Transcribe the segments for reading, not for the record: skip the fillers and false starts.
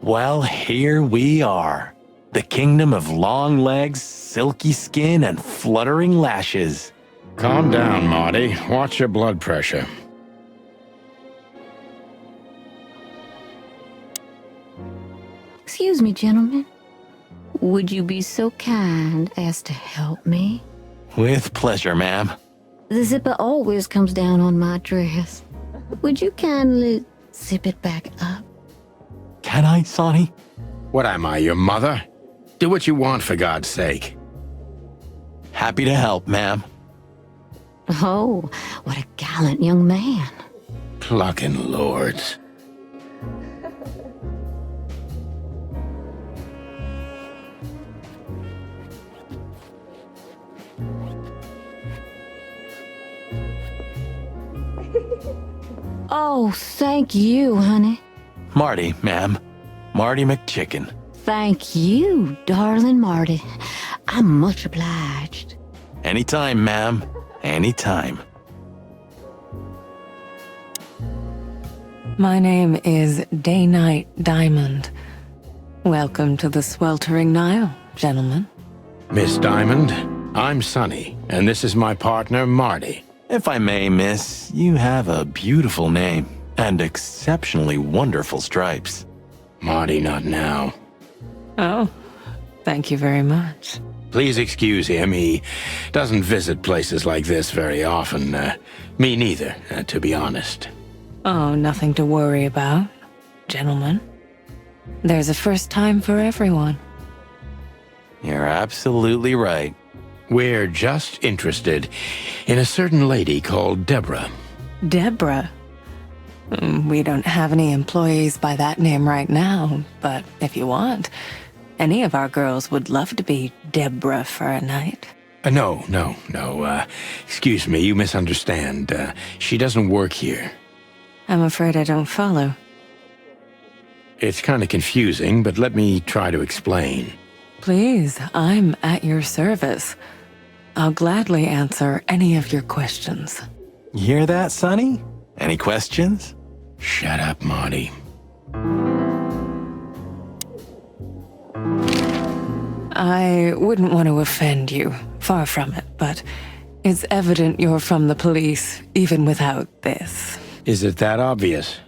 Well, here we are. The kingdom of long legs, silky skin, and fluttering lashes. Calm down, Marty. Watch your blood pressure. Excuse me, gentlemen. Would you be so kind as to help me? With pleasure, ma'am. The zipper always comes down on my dress. Would you kindly zip it back up? Can I, Sonny? What am I, your mother? Do what you want, for God's sake. Happy to help, ma'am. Oh, what a gallant young man. Clucking lords. Oh, thank you, honey. Marty, ma'am. Marty McChicken. Thank you, darling Marty. I'm much obliged. Anytime, ma'am. Anytime. My name is Day-Night Diamond. Welcome to the sweltering Nile, gentlemen. Miss Diamond, I'm Sonny, and this is my partner, Marty. If I may, miss, you have a beautiful name and exceptionally wonderful stripes. Marty, not now. Oh, thank you very much. Please excuse him. He doesn't visit places like this very often. Me neither, to be honest. Oh, nothing to worry about, gentlemen. There's a first time for everyone. You're absolutely right. We're just interested in a certain lady called Deborah. Deborah? We don't have any employees by that name right now, but if you want, any of our girls would love to be Deborah for a night. No. Excuse me, you misunderstand. She doesn't work here. I'm afraid I don't follow. It's kind of confusing, but let me try to explain. Please, I'm at your service. I'll gladly answer any of your questions. You hear that, Sonny? Any questions? Shut up, Marty. I wouldn't want to offend you, far from it, but it's evident you're from the police, even without this. Is it that obvious?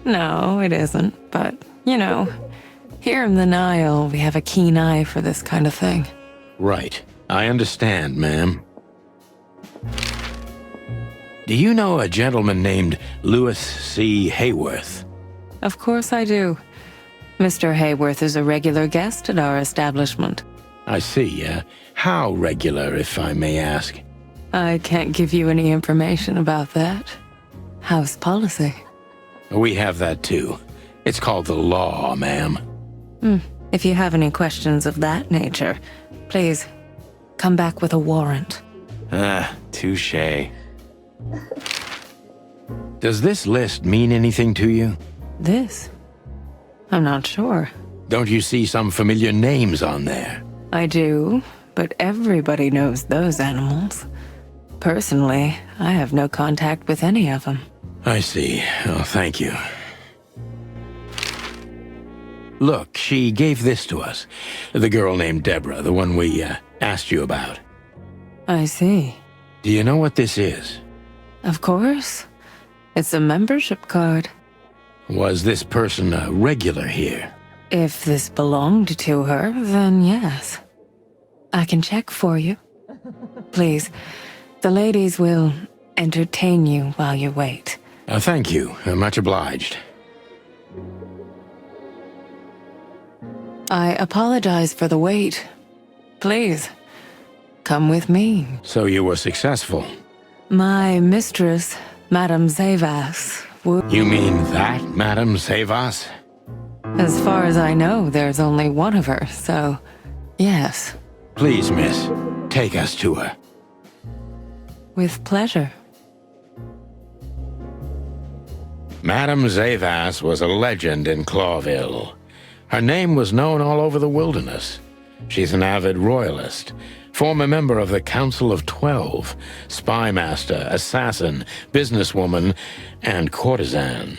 No, it isn't, but, you know, here in the Nile, we have a keen eye for this kind of thing. Right. I understand, ma'am. Do you know a gentleman named Louis C. Hayworth? Of course I do. Mr. Hayworth is a regular guest at our establishment. I see. How regular, if I may ask? I can't give you any information about that. House policy. We have that too. It's called the law, ma'am. If you have any questions of that nature, please come back with a warrant. Touche. Does this list mean anything to you? This? I'm not sure. Don't you see some familiar names on there? I do, but everybody knows those animals. Personally, I have no contact with any of them. I see. Oh, thank you. Look, she gave this to us. The girl named Deborah, the one we asked you about. I see. Do you know what this is? Of course. It's a membership card. Was this person a regular here? If this belonged to her, then yes. I can check for you. Please, the ladies will entertain you while you wait. Thank you. Much obliged. I apologize for the wait. Please, come with me. So you were successful? My mistress, Madame Zavas, would... You mean that, Madame Zavas? As far as I know, there's only one of her, so yes. Please, miss, take us to her. With pleasure. Madame Zavas was a legend in Clawville. Her name was known all over the wilderness. She's an avid royalist, former member of the Council of 12, spy master, assassin, businesswoman, and courtesan.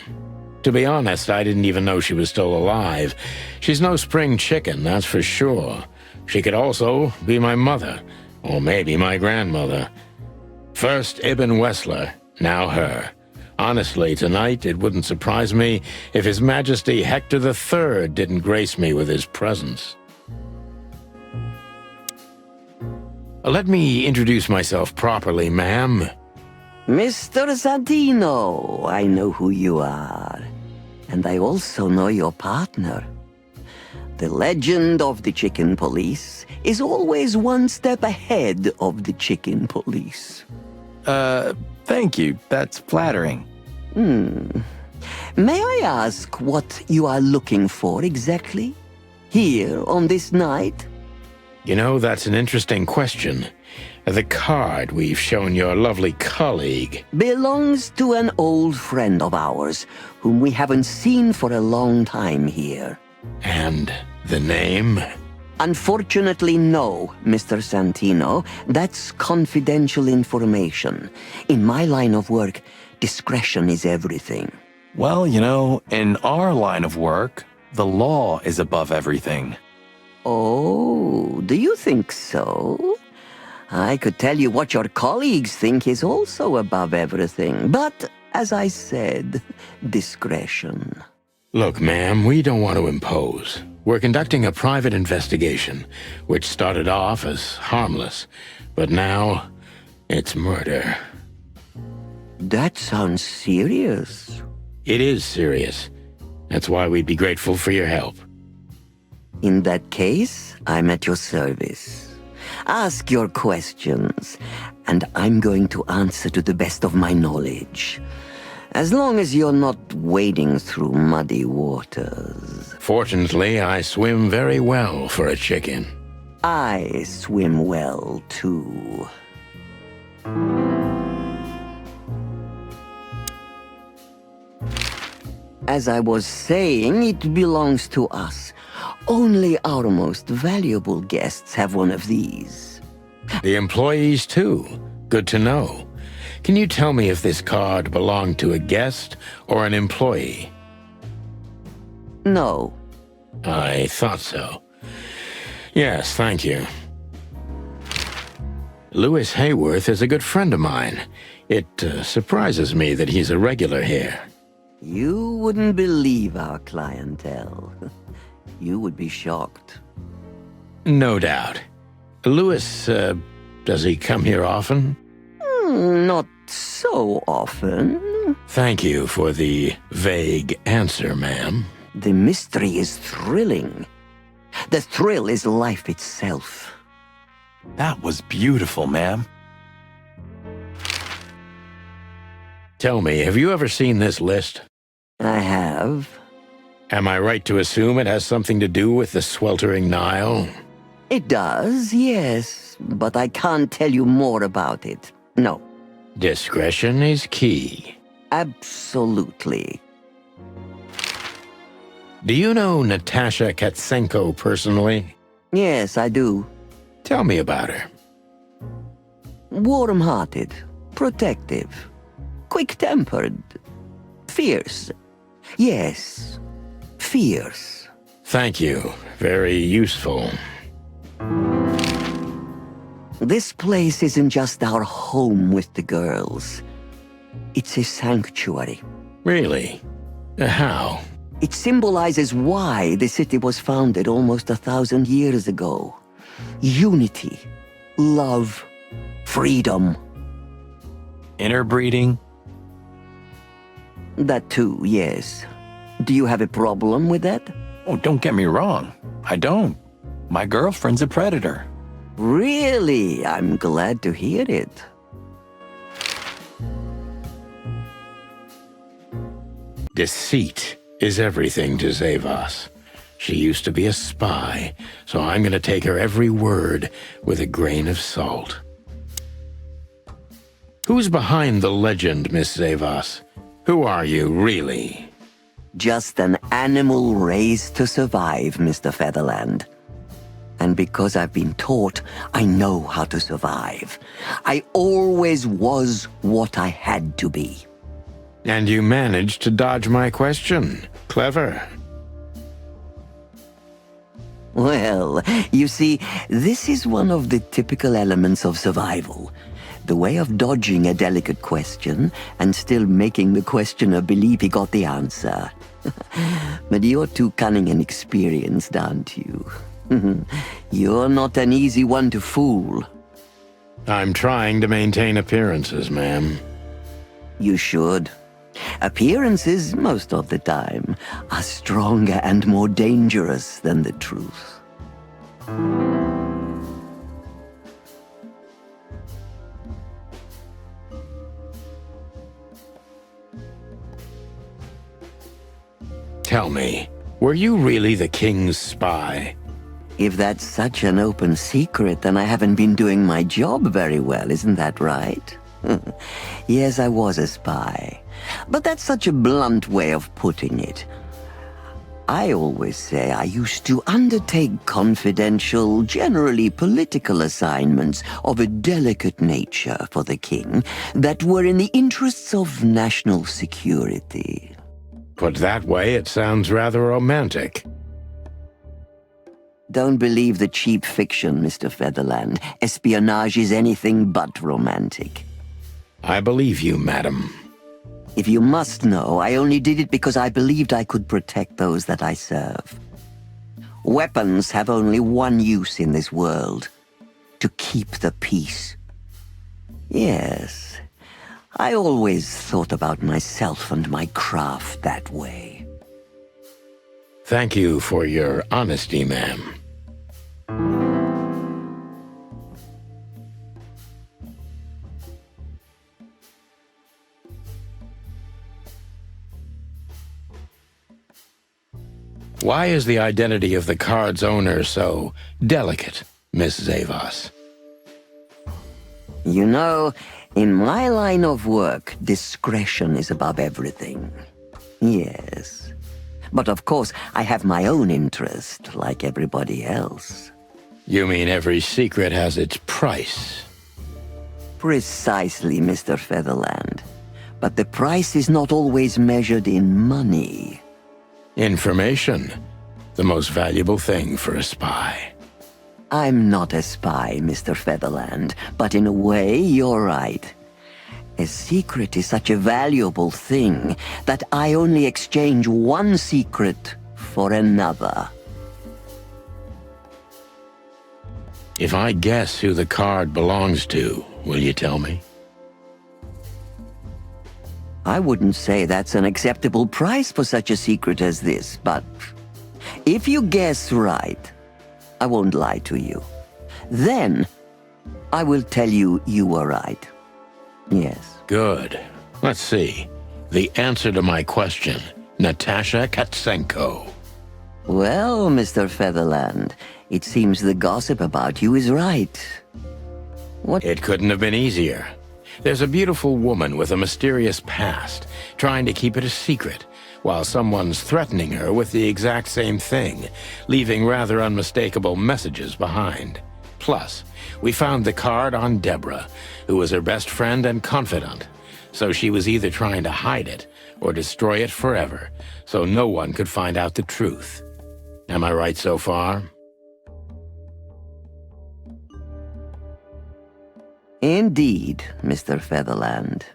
To be honest, I didn't even know she was still alive. She's no spring chicken, that's for sure. She could also be my mother, or maybe my grandmother. First Ibn Wessler, now her. Honestly, tonight it wouldn't surprise me if His Majesty Hector III didn't grace me with his presence. Let me introduce myself properly, ma'am. Mr. Santino, I know who you are. And I also know your partner. The legend of the Chicken Police is always one step ahead of the Chicken Police. Thank you. That's flattering. May I ask what you are looking for exactly? Here on this night? You know, that's an interesting question. The card we've shown your lovely colleague Belongs to an old friend of ours, whom we haven't seen for a long time here. and the name? Unfortunately, no, Mr. Santino. That's confidential information. In my line of work, discretion is everything. Well, you know, in our line of work, the law is above everything. Oh, do you think so? I could tell you what your colleagues think is also above everything, but, as I said, discretion. Look, ma'am, we don't want to impose. We're conducting a private investigation, which started off as harmless, but now it's murder. That sounds serious. It is serious. That's why we'd be grateful for your help. In that case, I'm at your service. Ask your questions, and I'm going to answer to the best of my knowledge. As long as you're not wading through muddy waters. Fortunately, I swim very well for a chicken. I swim well, too. As I was saying, it belongs to us. Only our most valuable guests have one of these. The employees, too. Good to know. Can you tell me if this card belonged to a guest or an employee? No. I thought so. Yes, thank you. Louis Hayworth is a good friend of mine. It surprises me that he's a regular here. You wouldn't believe our clientele. You would be shocked. No doubt. Louis, does he come here often? Not so often. Thank you for the vague answer, ma'am. The mystery is thrilling. The thrill is life itself. That was beautiful, ma'am. Tell me, have you ever seen this list? I have. Am I right to assume it has something to do with the sweltering Nile? It does, yes, but I can't tell you more about it. No. Discretion is key. Absolutely. Do you know Natasha Katsenko personally? Yes, I do. Tell me about her. Warm-hearted, protective, quick-tempered, fierce. Yes, fierce. Thank you. Very useful. This place isn't just our home with the girls. It's a sanctuary. Really? How? It symbolizes why the city was founded almost 1,000 years ago. Unity, love, freedom. Interbreeding? That too, yes. Do you have a problem with that? Oh, don't get me wrong. I don't. My girlfriend's a predator. Really? I'm glad to hear it. Deceit is everything to Zavas. She used to be a spy, so I'm going to take her every word with a grain of salt. Who's behind the legend, Miss Zavas? Who are you, really? Just an animal raised to survive, Mr. Featherland. And because I've been taught, I know how to survive. I always was what I had to be. And you managed to dodge my question. Clever. Well, you see, this is one of the typical elements of survival. The way of dodging a delicate question and still making the questioner believe he got the answer. But you're too cunning and experienced, aren't you? You're not an easy one to fool. I'm trying to maintain appearances, ma'am. You should. Appearances, most of the time, are stronger and more dangerous than the truth. Tell me, were you really the king's spy? If that's such an open secret, then I haven't been doing my job very well, isn't that right? Yes, I was a spy. But that's such a blunt way of putting it. I always say I used to undertake confidential, generally political assignments of a delicate nature for the king that were in the interests of national security. Put that way, it sounds rather romantic. Don't believe the cheap fiction, Mr. Featherland. Espionage is anything but romantic. I believe you, madam. If you must know, I only did it because I believed I could protect those that I serve. Weapons have only one use in this world: to keep the peace. Yes, I always thought about myself and my craft that way. Thank you for your honesty, ma'am. Why is the identity of the card's owner so delicate, Miss Zavas? You know, in my line of work, discretion is above everything. Yes. But of course, I have my own interest, like everybody else. You mean every secret has its price? Precisely, Mr. Featherland. But the price is not always measured in money. Information, the most valuable thing for a spy. I'm not a spy, Mr. Featherland, but in a way, you're right. A secret is such a valuable thing that I only exchange one secret for another. If I guess who the card belongs to, will you tell me? I wouldn't say that's an acceptable price for such a secret as this, but if you guess right, I won't lie to you. Then, I will tell you you were right. Yes. Good. Let's see. The answer to my question, Natasha Katsenko. Well, Mr. Featherland, it seems the gossip about you is right. What? It couldn't have been easier. There's a beautiful woman with a mysterious past, trying to keep it a secret, while someone's threatening her with the exact same thing, leaving rather unmistakable messages behind. Plus, we found the card on Deborah, who was her best friend and confidant, so she was either trying to hide it or destroy it forever, so no one could find out the truth. Am I right so far? Indeed, Mr. Featherland.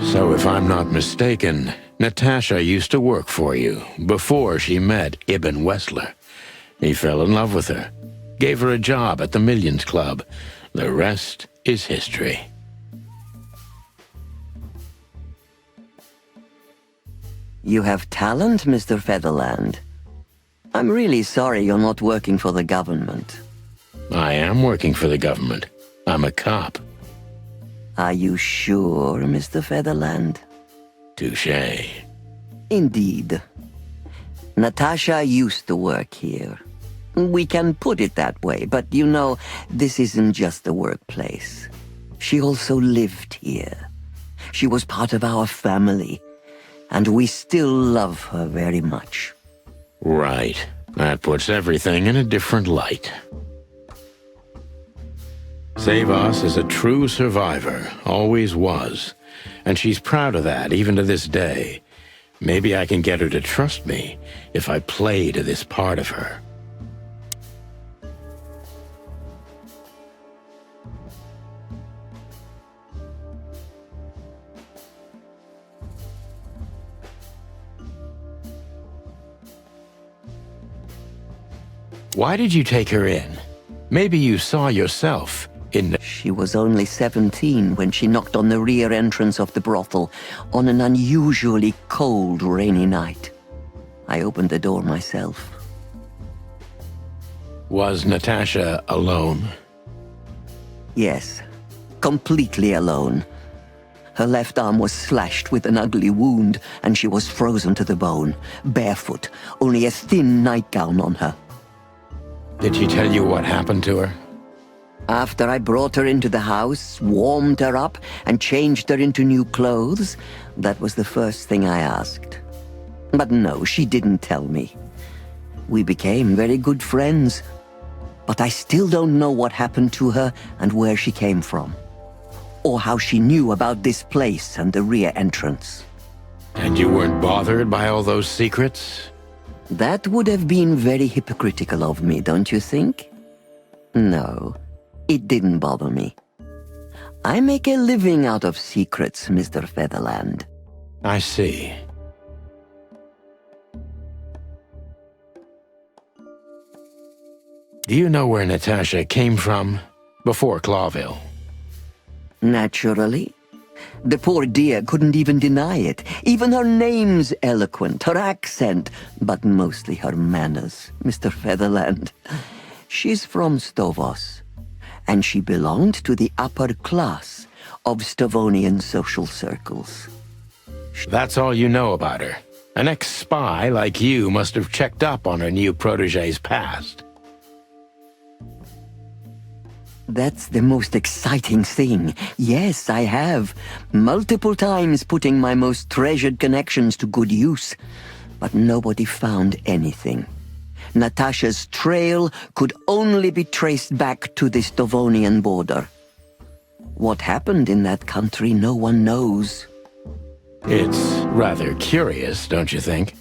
So if I'm not mistaken, Natasha used to work for you before she met Ibn Wessler. He fell in love with her, gave her a job at the Millions Club. The rest is history. You have talent, Mr. Featherland. I'm really sorry you're not working for the government. I am working for the government. I'm a cop. Are you sure, Mr. Featherland? Touché. Indeed. Natasha used to work here. We can put it that way, but you know, this isn't just a workplace. She also lived here. She was part of our family, and we still love her very much. Right. That puts everything in a different light. Zavas is a true survivor, always was. and she's proud of that even to this day. Maybe I can get her to trust me if I play to this part of her. Why did you take her in? Maybe you saw yourself in the... She was only 17 when she knocked on the rear entrance of the brothel on an unusually cold, rainy night. I opened the door myself. Was Natasha alone? Yes, completely alone. Her left arm was slashed with an ugly wound, and she was frozen to the bone, barefoot, only a thin nightgown on her. Did she tell you what happened to her? After I brought her into the house, warmed her up, and changed her into new clothes, that was the first thing I asked. But no, she didn't tell me. We became very good friends, but I still don't know what happened to her and where she came from, or how she knew about this place and the rear entrance. And you weren't bothered by all those secrets? That would have been very hypocritical of me, don't you think? No, it didn't bother me. I make a living out of secrets, Mr. Featherland. I see. Do you know where Natasha came from before Clawville? Naturally. The poor dear couldn't even deny it. Even her name's eloquent, her accent, but mostly her manners, Mr. Featherland. She's from Stovos, and she belonged to the upper class of Stovonian social circles. That's all you know about her. An ex-spy like you must have checked up on her new protege's past. That's the most exciting thing. Yes, I have. Multiple times putting my most treasured connections to good use. But nobody found anything. Natasha's trail could only be traced back to the Stovonian border. What happened in that country, no one knows. It's rather curious, don't you think?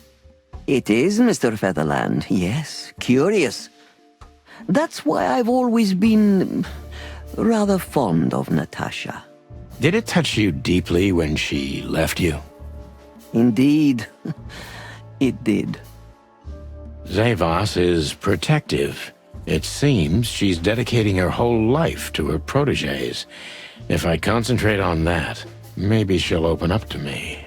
It is, Mr. Featherland. Yes, curious. That's why I've always been rather fond of Natasha. Did it touch you deeply when she left you? Indeed, it did. Zavas is protective. It seems she's dedicating her whole life to her proteges. If I concentrate on that, maybe she'll open up to me.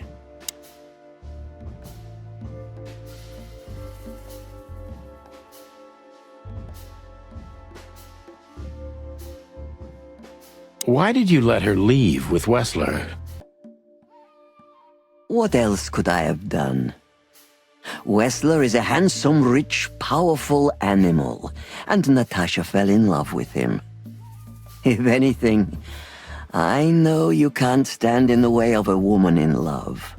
Why did you let her leave with Wessler? What else could I have done? Wessler is a handsome, rich, powerful animal, and Natasha fell in love with him. If anything, I know you can't stand in the way of a woman in love.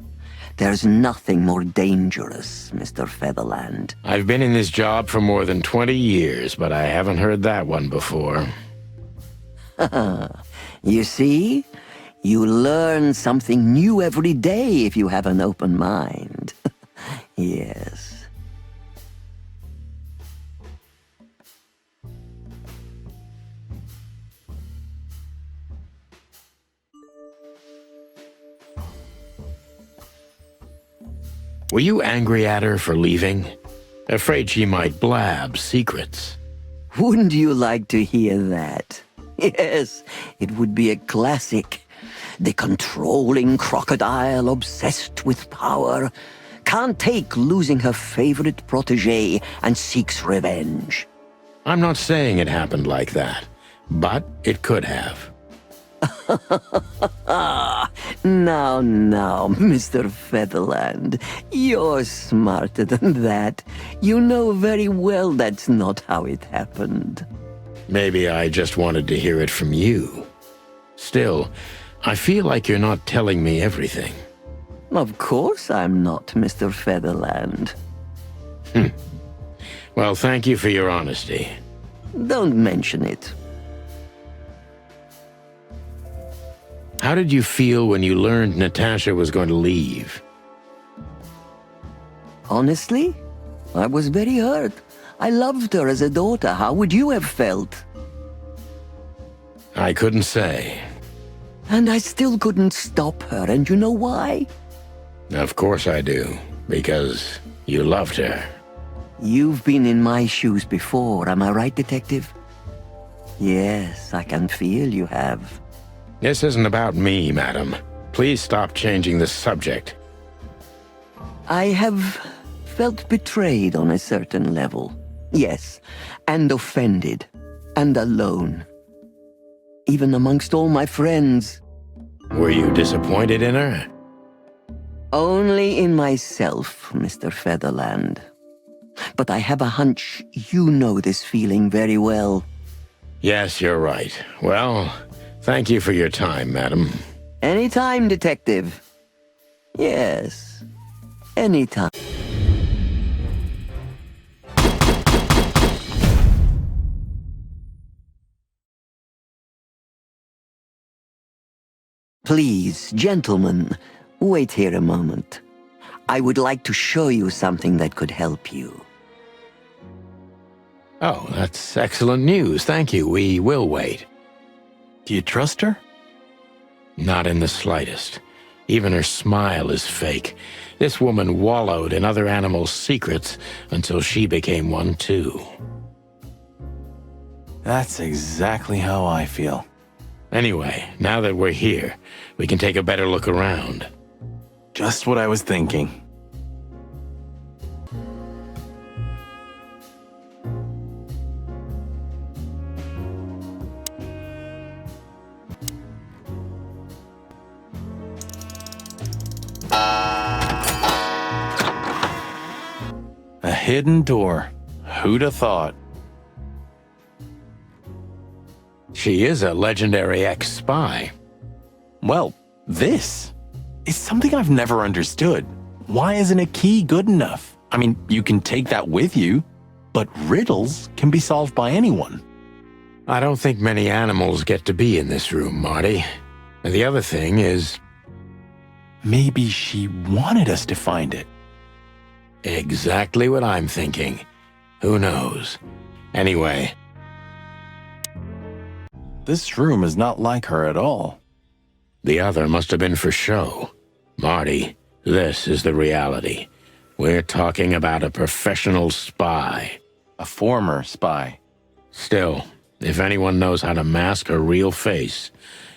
There's nothing more dangerous, Mr. Featherland. I've been in this job for more than 20 years, but I haven't heard that one before. You see? You learn something new every day if you have an open mind. Yes. Were you angry at her for leaving? Afraid she might blab secrets. Wouldn't you like to hear that? Yes, it would be a classic. The controlling crocodile obsessed with power can't take losing her favorite protege and seeks revenge. I'm not saying it happened like that, but it could have. Now, Mr. Featherland, you're smarter than that. You know very well that's not how it happened. Maybe I just wanted to hear it from you. Still, I feel like you're not telling me everything. Of course I'm not, Mr. Featherland. Well, thank you for your honesty. Don't mention it. How did you feel when you learned Natasha was going to leave? Honestly, I was very hurt. I loved her as a daughter. How would you have felt? I couldn't say. And I still couldn't stop her, and you know why? Of course I do, because you loved her. You've been in my shoes before, am I right, Detective? Yes, I can feel you have. This isn't about me, madam. Please stop changing the subject. I have felt betrayed on a certain level. Yes, and offended, and alone. Even amongst all my friends. Were you disappointed in her? Only in myself, Mr. Featherland. But I have a hunch you know this feeling very well. Yes, you're right. Well, thank you for your time, madam. Anytime, Detective. Yes, anytime. Please, gentlemen, wait here a moment. I would like to show you something that could help you. Oh, that's excellent news. Thank you. We will wait. Do you trust her? Not in the slightest. Even her smile is fake. This woman wallowed in other animals' secrets until she became one too. That's exactly how I feel. Anyway, now that we're here, we can take a better look around. Just what I was thinking. A hidden door. Who'd have thought? She is a legendary ex-spy. Well, this is something I've never understood. Why isn't a key good enough? I mean, you can take that with you, but riddles can be solved by anyone. I don't think many animals get to be in this room, Marty. And the other thing is... Maybe she wanted us to find it. Exactly what I'm thinking. Who knows? Anyway... This room is not like her at all. The other must have been for show. Marty, this is the reality. We're talking about a professional spy. A former spy. Still, if anyone knows how to mask her real face,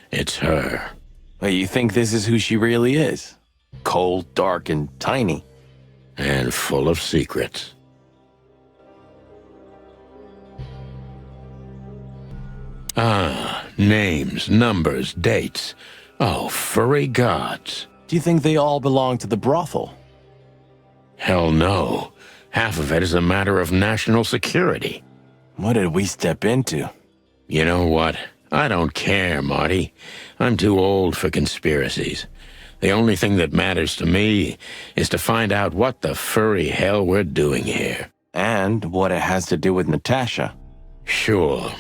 it's her. But you think this is who she really is? Cold, dark, and tiny. And full of secrets. Ah, names, numbers, dates. Oh, furry gods. Do you think they all belong to the brothel? Hell no. Half of it is a matter of national security. What did we step into? You know what? I don't care, Marty. I'm too old for conspiracies. The only thing that matters to me is to find out what the furry hell we're doing here. And what it has to do with Natasha. Sure.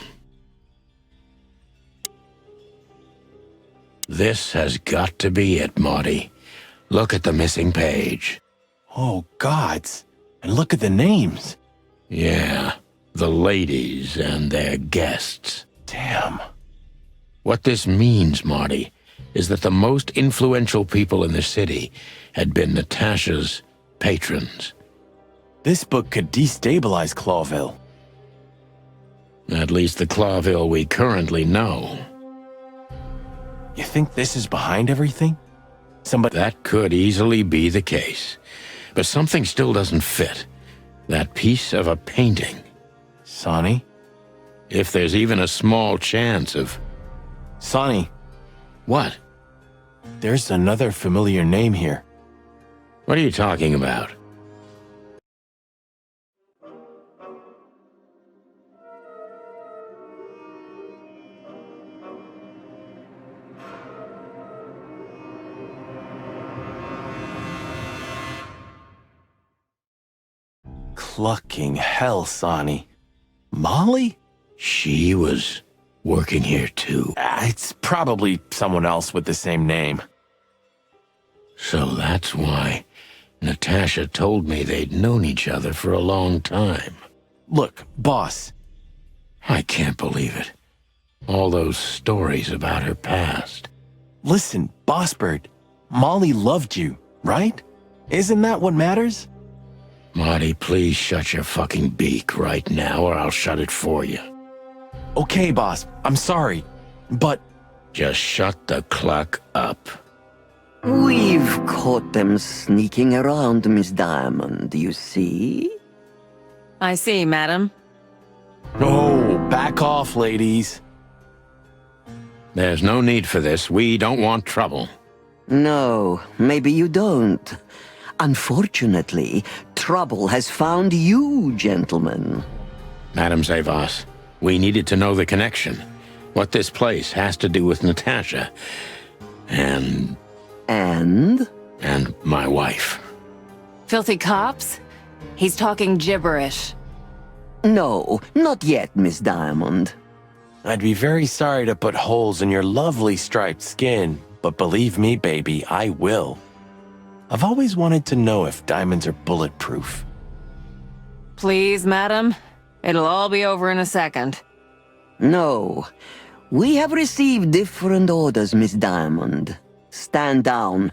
This has got to be it, Marty. Look at the missing page. Oh, gods. And look at the names. Yeah, the ladies and their guests. Damn. What this means, Marty, is that the most influential people in the city had been Natasha's patrons. This book could destabilize Clawville. At least the Clawville we currently know. You think this is behind everything? Somebody... That could easily be the case. But something still doesn't fit. That piece of a painting. Sonny? If there's even a small chance of... Sonny, What? there's another familiar name here. What are you talking about? Clucking hell, Sonny. Molly? She was working here too. It's probably someone else with the same name. So that's why Natasha told me they'd known each other for a long time. Look, boss. I can't believe it. All those stories about her past. Listen, Boss Bird. Molly loved you, right? Isn't that what matters? Marty, please shut your fucking beak right now, or I'll shut it for you. Okay, boss. I'm sorry. But Just shut the cluck up. We've caught them sneaking around, Miss Diamond, you see? I see, madam. no, back off, ladies. There's no need for this. We don't want trouble. No, maybe you don't. Unfortunately, trouble has found you, gentlemen. Madam Zavas, we needed to know the connection. What this place has to do with Natasha. And And? my wife. Filthy cops? He's talking gibberish. No, not yet, Miss Diamond. I'd be very sorry to put holes in your lovely striped skin, but believe me, baby, I will. I've always wanted to know if diamonds are bulletproof. Please, madam. It'll all be over in a second. No. We have received different orders, Miss Diamond. Stand down.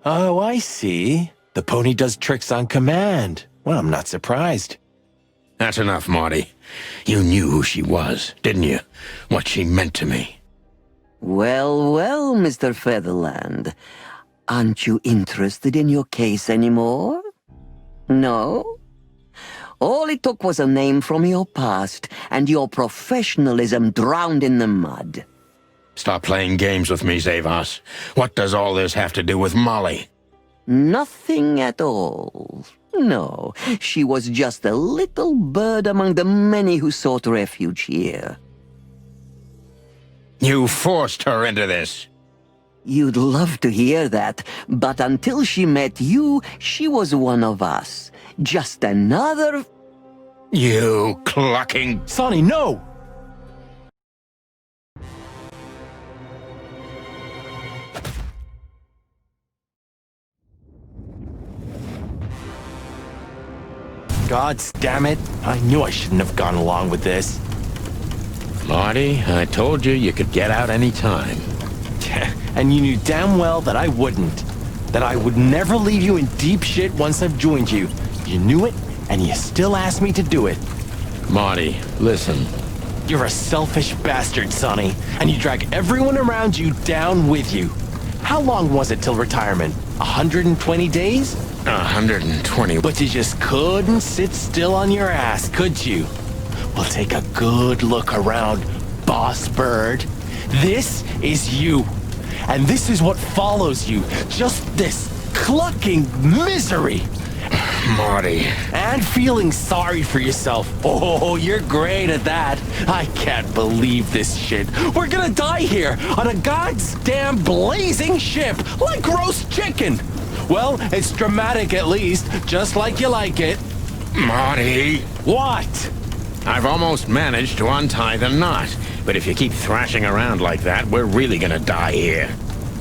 Oh, I see. The pony does tricks on command. Well, I'm not surprised. That's enough, Marty. You knew who she was, didn't you? What she meant to me. Well, well, Mr. Featherland. Aren't you interested in your case anymore? No? All it took was a name from your past, and your professionalism drowned in the mud. Stop playing games with me, Zavas. What does all this have to do with Molly? Nothing at all. No, she was just a little bird among the many who sought refuge here. You forced her into this. You'd love to hear that, but until she met you, she was one of us. Just another... You clucking... Sonny, no! God damn it. I knew I shouldn't have gone along with this. Marty, I told you you could get out any time. And you knew damn well that I wouldn't. That I would never leave you in deep shit once I've joined you. You knew it, and you still asked me to do it. Marty, listen. You're a selfish bastard, Sonny, and you drag everyone around you down with you. How long was it till retirement? 120 days? 120. But you just couldn't sit still on your ass, could you? Well, take a good look around, Boss Bird. This is you. And this is what follows you. Just this clucking misery. Marty. And feeling sorry for yourself. Oh, you're great at that. I can't believe this shit. We're gonna die here on a goddamn blazing ship like roast chicken. Well, it's dramatic at least, just like you like it. Marty. What? I've almost managed to untie the knot. But if you keep thrashing around like that, we're really gonna die here.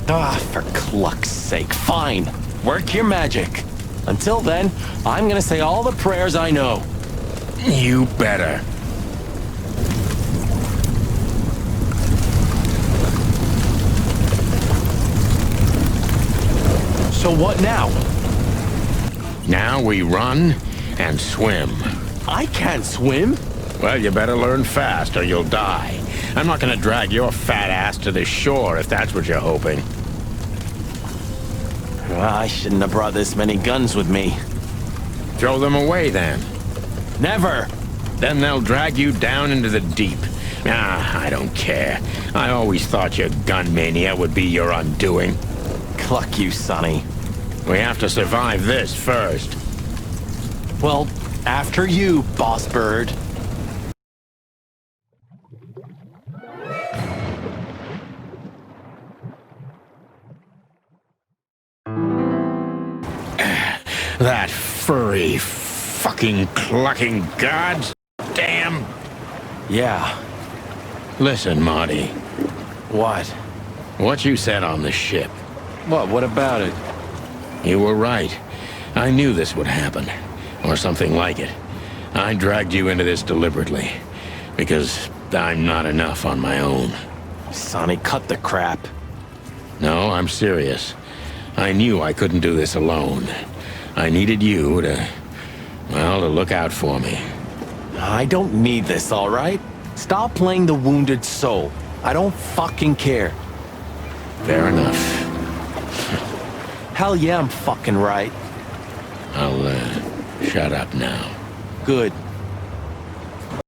Ah, for cluck's sake. Fine. Work your magic. Until then, I'm gonna say all the prayers I know. You better. So what now? Now we run and swim. I can't swim. Well, you better learn fast or you'll die. I'm not gonna drag your fat ass to the shore if that's what you're hoping. Well, I shouldn't have brought this many guns with me. Throw them away then. Never. Then they'll drag you down into the deep. Ah, I don't care. I always thought your gun mania would be your undoing. Cluck you, Sonny. We have to survive this first. Well, after you, Boss Bird. That furry, fucking clucking gods. Damn. Yeah. Listen, Marty. What? What you said on the ship. What about it? You were right. I knew this would happen. Or something like it. I dragged you into this deliberately. Because I'm not enough on my own. Sonny, cut the crap. No, I'm serious. I knew I couldn't do this alone. I needed you to look out for me. I don't need this, all right? Stop playing the wounded soul. I don't fucking care. Fair enough. Hell yeah, I'm fucking right. I'll, shut up now. Good.